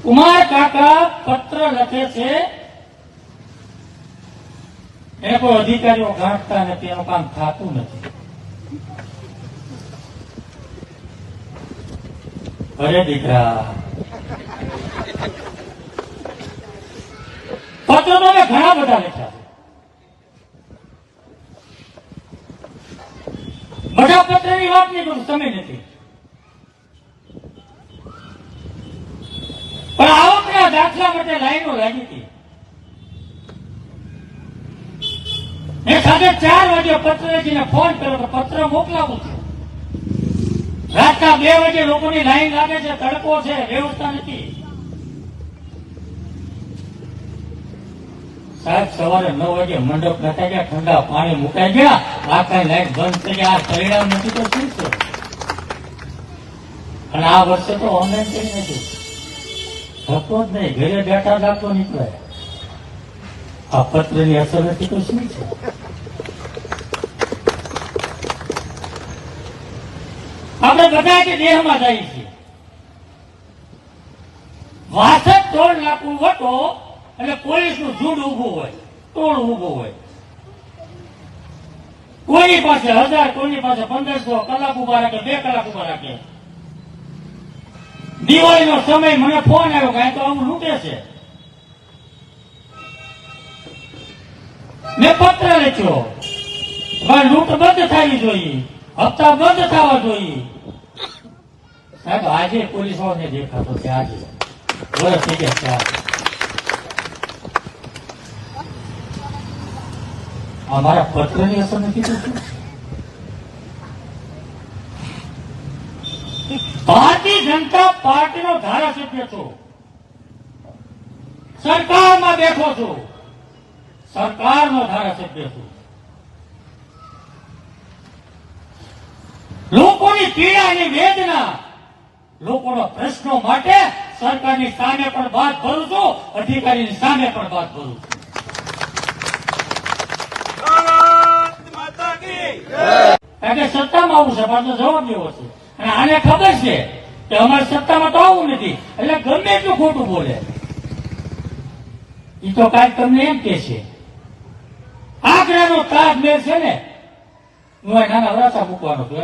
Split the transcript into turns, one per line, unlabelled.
કુમાર કાકા પત્ર લખે છે, એ કોઈ અધિકારીઓ ગાંઠતા નથી, એનું કામ થતું નથી. અરે દીકરા, પત્ર તો મેં ઘણા બધા લખ્યા છે. બધા પત્રની વાત નહીં કરું, સમય નથી. પણ આવકના દાખલા માટે લાઈનો લાગી હતી. મેં સાંજે 4 વાગે પત્ર લખીને ફોન કર્યો તો પત્ર મોકલાવું છું. રાતના 2 વાગે લોકોની લાઈન લાગે છે, તડકો છે, વ્યવસ્થા નથી. સાહેબ સવારે 9 વાગે મંડપ નખાઈ ગયા, ઠંડા પાણી મુકાઈ ગયા, આખા લાઈટ બંધ થઈ ગયા. આ પરિણામ નથી તો શું છે? અને આ વર્ષે તો ઓનલાઈન કઈ નથી થતો જ નહીં, ઘરે બેઠા દાખલો નીકળે. આ પત્રની અસર નથી તો શું છે? આપણે બધા કે દેહમાં જાય છીએ. વાસઠ ટોળ નાખવું વટો એટલે પોલીસનું ઝુંડ ઉભું હોય, ટોળ ઉભું હોય. કોઈની પાસે 1000, કોઈની પાસે 1500, કલાક ઉભા રાખે, 2 કલાક ઉભા રાખે. દિવાળીનો સમય મને ફોન આવ્યો કે તો આવું લૂંટે છે. મેં પત્ર લખ્યો, લૂંટ બંધ થવી જોઈએ, હપ્તા બંધ થવા જોઈએ. સાહેબ આજે પોલીસ વાળાને દેખાતો છે, આજે વર્ષ થઈ ગયા. અમારા પત્રની અસર નથી થતી. ભારતીય જનતા પાર્ટીનો ધારાસભ્ય છું, સરકારમાં બેઠો છું, સરકારનો ધારાસભ્ય છું. લોકોની પીડાની વેદના, લોકોના પ્રશ્નો માટે સરકારની સામે પણ વાત ભરું છું, અધિકારીની સામે પણ વાત ભરું છું. કારણ કે સત્તામાં આવું છે, પાછો જવાબ એવો છે. અને આને ખબર છે કે અમારી સત્તામાં તો આવું નથી, એટલે ગમે એટલું ખોટું બોલે. એ તો કાંઈક તમને એમ કે છે, આગ્રાનો તાજમહેલ છે ને, હું નાના વરાસા મૂકવાનો છું.